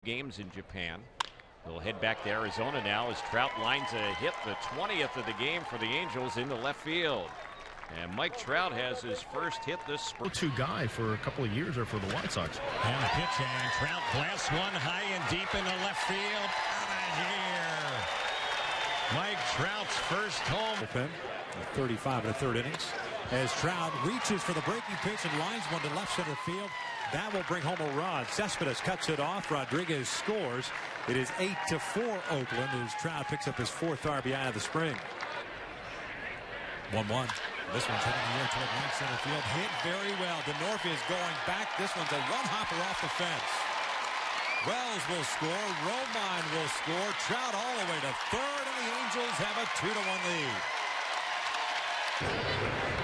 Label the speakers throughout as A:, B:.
A: games in Japan. He'll head back to Arizona now as Trout lines a hit, the 20th of the game for the Angels, into left field. And Mike Trout has his first hit this spring.
B: Go-to guy for a couple of years or for the White Sox.
C: And the pitch, and Trout blasts one high and deep into left field. Out of here. Mike Trout's first home.
D: 35 in the third innings. As Trout reaches for the breaking pitch and lines one to left center field. That will bring home a run. Cespedes cuts it off. Rodriguez scores. It is 8-4 Oakland as Trout picks up his 4th RBI of the spring. 1-1. This one's hitting the air toward right center field. Hit very well. DeNorfia is going back. This one's a one-hopper off the fence. Wells will score. Romine will score. Trout all the way to third, and the Angels have a 2-1 lead.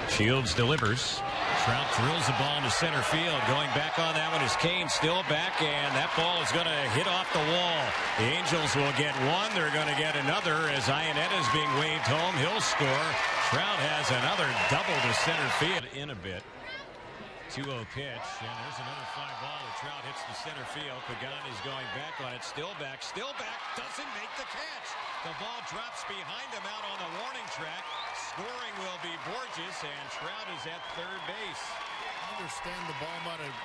C: Shields delivers. Trout drills the ball into center field. Going back on that one is Kane, still back, and that ball is going to hit off the wall. The Angels will get one. They're going to get another as Ionetta is being waved home. He'll score. Trout has another double to center field in a bit. 2-0 pitch, and there's another fly ball that Trout hits the center field. Pagan is going back on it. Still back, doesn't make the catch. The ball drops behind him out on the warning track. Scoring will be Borges, and Trout is at third base.
B: I understand the ball might have...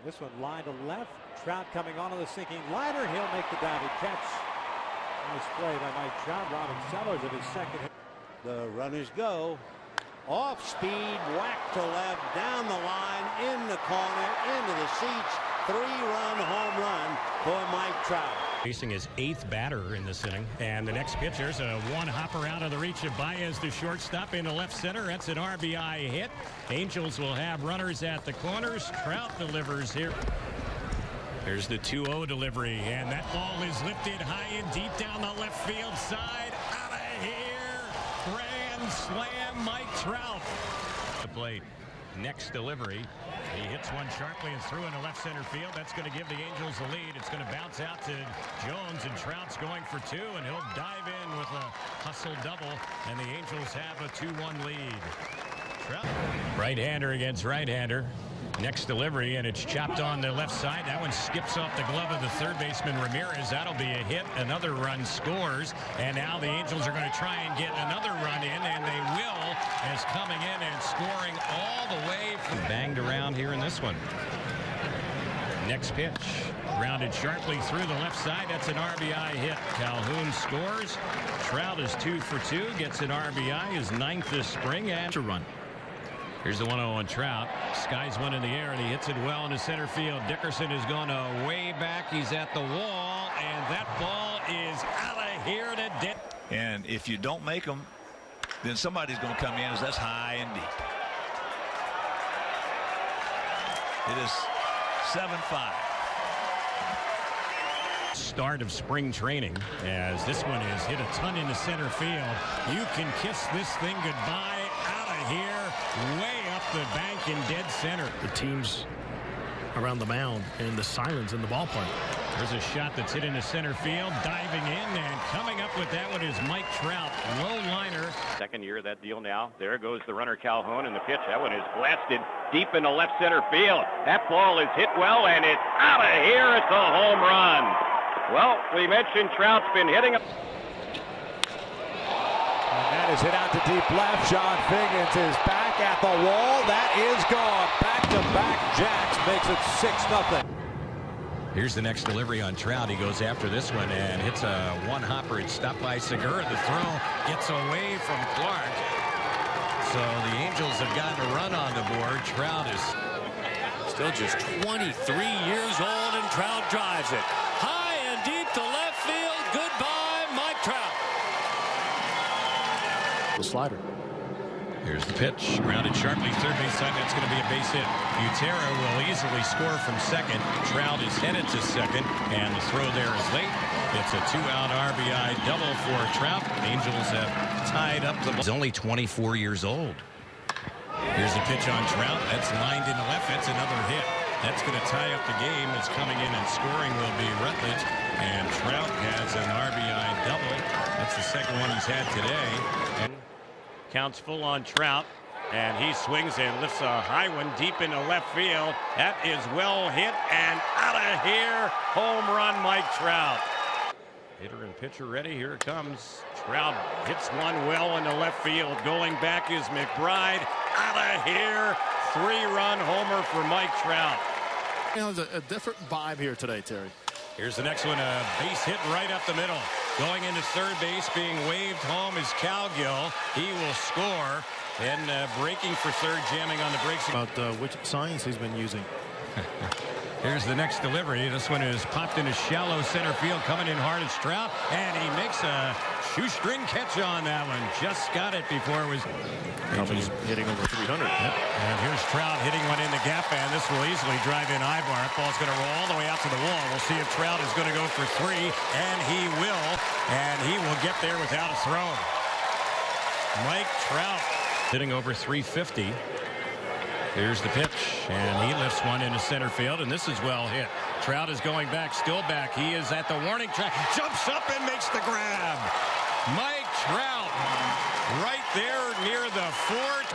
D: This one line to left. Trout coming onto the sinking liner. He'll make the diving catch. Nice play by Mike Trout. Robin Sellers at his second hit.
E: The runners go. Off speed, whack to left, down the line, in the corner, into the seats. 3-run home run for Mike Trout.
C: Facing his 8th batter in this inning. And the next pitcher's a one-hopper out of the reach of Baez to shortstop into left center. That's an RBI hit. Angels will have runners at the corners. Trout delivers here. Here's the 2-0 delivery, and that ball is lifted high and deep down the left field side. Out of here. Grand slam, Mike Trout. The plate. Next delivery. He hits one sharply and through into left center field. That's going to give the Angels the lead. It's going to bounce out to Jones, and Trout's going for 2, and he'll dive in with a hustle double, and the Angels have a 2-1 lead. Trout. Right-hander against right-hander. Next delivery, and it's chopped on the left side. That one skips off the glove of the third baseman Ramirez. That'll be a hit. Another run scores, and now the Angels are going to try and get another run in, and they will, as coming in and scoring all the way from banged around here in this one. Next pitch, grounded sharply through the left side. That's an RBI hit. Calhoun scores. Trout is 2 for 2, gets an RBI, his 9th this spring, and to run. Here's the 1-0 on Trout. Skies one in the air, and he hits it well into center field. Dickerson is going to way back. He's at the wall, and that ball is out of here to dead.
F: And if you don't make them, then somebody's going to come in as that's high and deep. It is 7-5.
C: Start of spring training as this one is hit a ton into center field. You can kiss this thing goodbye. Out of here, way up the bank in dead center.
B: The teams around the mound and the silence in the ballpark.
C: There's a shot that's hit into center field, diving in, and coming up with that one is Mike Trout. Low liner.
A: Second year of that deal now. There goes the runner Calhoun, and the pitch. That one is blasted deep into left center field. That ball is hit well, and it's out of here. It's a home run. Well, we mentioned Trout's been hitting.
D: That is hit out to deep left. John Figgins is back at the wall. That is gone. Back-to-back jacks makes it 6-0.
C: Here's the next delivery on Trout. He goes after this one and hits a one-hopper. It's stopped by Segura. The throw gets away from Clark. So the Angels have gotten a run on the board. Trout is
D: still just 23 years old, and Trout drives it high and deep to left field. Goodbye, Mike Trout.
B: The slider.
C: Here's the pitch. Grounded sharply third base side. That's going to be a base hit. Butera will easily score from second. Trout is headed to second, and the throw there is late. It's a 2-out RBI double for Trout. Angels have tied up the ball. He's only 24 years old. Here's the pitch on Trout. That's lined into left. That's another hit. That's going to tie up the game. It's coming in and scoring will be Rutledge. And Trout has an RBI double. That's the second one he's had today.
A: Counts full on Trout,
C: And he swings and lifts a high one deep into left field. That is well hit and out of here. Home run, Mike Trout. Hitter and pitcher ready. Here it comes. Trout hits one well into left field. Going back is McBride. Out of here. 3-run homer for Mike Trout.
B: You know, there's a different vibe here today, Terry.
C: Here's the next one. A base hit right up the middle. Going into third base, being waved home is Cowgill. He will score. And breaking for third, jamming on the brakes.
B: About which signs he's been using.
C: Here's the next delivery. This one is popped into shallow center field. Coming in hard is Trout. And he makes a shoestring catch on that one. Just got it before it was.
B: He's hitting over 300.
C: Yep. And here's Trout hitting one in the gap, and this will easily drive in Ibar. That ball's going to roll all the way out to the wall. We'll see if Trout is going to go for 3, and he will. And he will get there without a throw. Mike Trout hitting over 350. Here's the pitch, and he lifts one into center field, and this is well hit. Trout is going back, still back. He is at the warning track, jumps up and makes the grab. Mike Trout right there near the fort.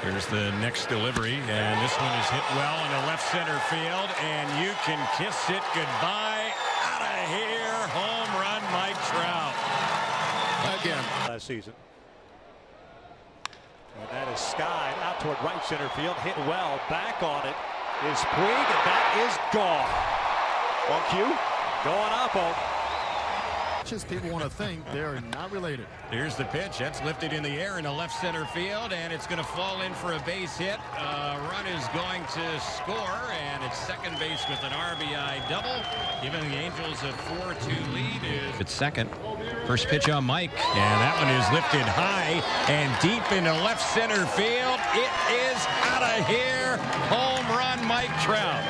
C: Here's the next delivery, and this one is hit well into left center field, and you can kiss it goodbye. Out of here, home run, Mike Trout.
D: Again. Last season. And that is skied out toward right center field. Hit well. Back on it is Puig, and that is gone. On cue. Going up on.
B: Just people want to think they're not related.
C: Here's the pitch. That's lifted in the air into left center field, and it's going to fall in for a base hit. Run is going to score, and it's second base with an RBI double. Giving the Angels a 4-2 lead. It's second. First pitch on Mike, and that one is lifted high and deep into left center field. It is out of here. Home run, Mike Trout.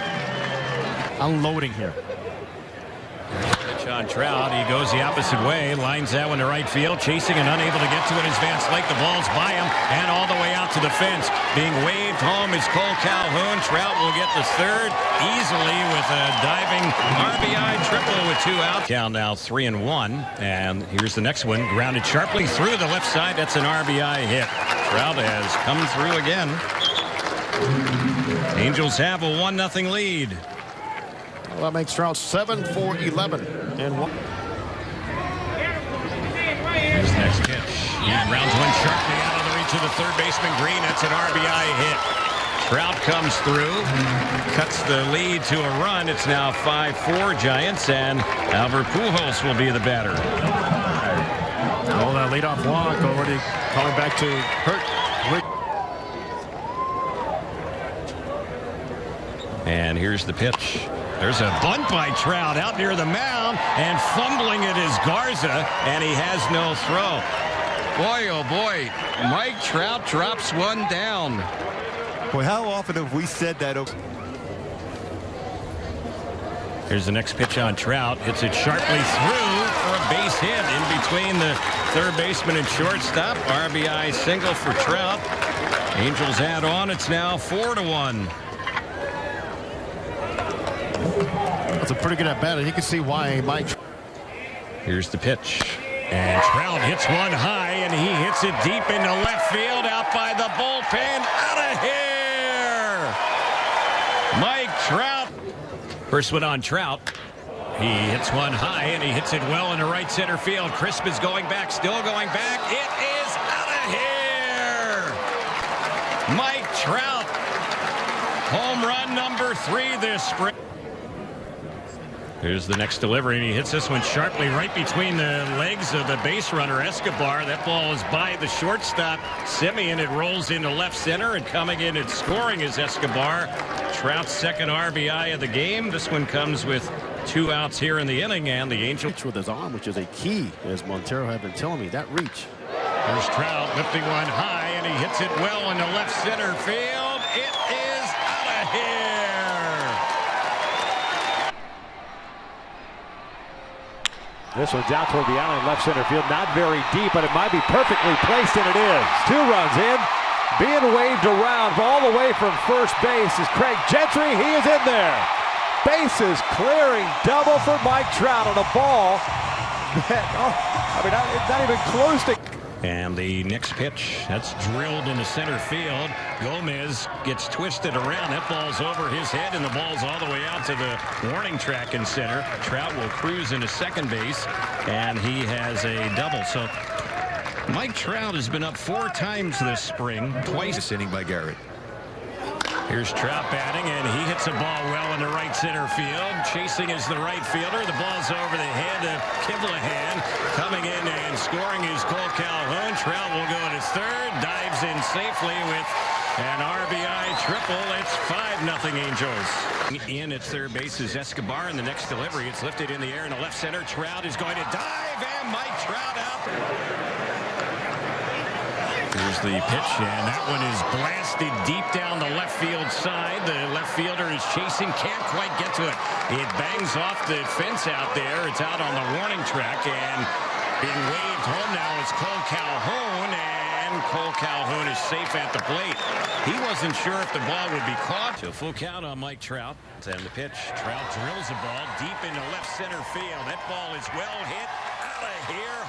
B: Unloading here.
C: Pitch on Trout. He goes the opposite way. Lines that one to right field. Chasing and unable to get to it is Van Slyke. The ball's by him and all the way out to the fence. Being waved home is Cole Calhoun. Trout will get the third easily with a diving RBI triple with 2 outs. Count now 3-1. And here's the next one. Grounded sharply through the left side. That's an RBI hit. Trout has come through again. Angels have a 1-0 lead.
B: Well, that makes Trout 7 for 11 and 1.
C: Here's the next pitch. He rounds one sharply out of the reach of the third baseman Green. That's an RBI hit. Trout comes through, cuts the lead to a run. It's now 5-4 Giants, and Albert Pujols will be the batter.
B: Oh, that leadoff walk already coming back to hurt.
C: And here's the pitch. There's a bunt by Trout out near the mound, and fumbling it is Garza, and he has no throw. Boy, oh boy, Mike Trout drops one down.
G: Boy, how often have we said that?
C: Here's the next pitch on Trout. Hits it sharply through for a base hit in between the third baseman and shortstop. RBI single for Trout. Angels add on. It's now 4-1.
B: That's a pretty good at bat. You can see why Mike.
C: Here's the pitch. And Trout hits one high, and he hits it deep into left field out by the bullpen. Out of here! Mike Trout. First one on Trout. He hits one high, and he hits it well into right center field. Crisp is going back, still going back. It is out of here! Mike Trout. Home run number 3 this spring. Here's the next delivery, and he hits this one sharply right between the legs of the base runner, Escobar. That ball is by the shortstop, Simeon. It rolls into left center, and coming in and scoring is Escobar. Trout's second RBI of the game. This one comes with 2 outs here in the inning, and the Angels
B: with his arm, which is a key, as Montero had been telling me, that reach.
C: Here's Trout lifting one high, and he hits it well into left center field. It is out of here.
D: This one's out toward the alley in left center field. Not very deep, but it might be perfectly placed, and it is. 2 runs in. Being waved around all the way from first base is Craig Gentry. He is in there. Bases clearing double for Mike Trout on a ball that, not even close to.
C: And the next pitch, that's drilled into center field. Gomez gets twisted around. That ball's over his head, and the ball's all the way out to the warning track in center. Trout will cruise into second base, and he has a double. So Mike Trout has been up 4 times this spring, twice.
G: This inning by Garrett.
C: Here's Trout batting, and he hits a ball well into right center field. Chasing is the right fielder. The ball's over the head of Kivlahan. Coming in and scoring is Cole Calhoun. Trout will go to third. Dives in safely with an RBI triple. It's 5-0 Angels. In at third base is Escobar. In the next delivery, it's lifted in the air in the left center. Trout is going to dive, and Mike Trout out. Here's the pitch, and that one is blasted deep down the left field side. The left fielder is chasing, can't quite get to it. It bangs off the fence out there. It's out on the warning track, and being waved home now is Cole Calhoun, and Cole Calhoun is safe at the plate. He wasn't sure if the ball would be caught. So full count on Mike Trout. And the pitch, Trout drills the ball deep into left center field. That ball is well hit out of here.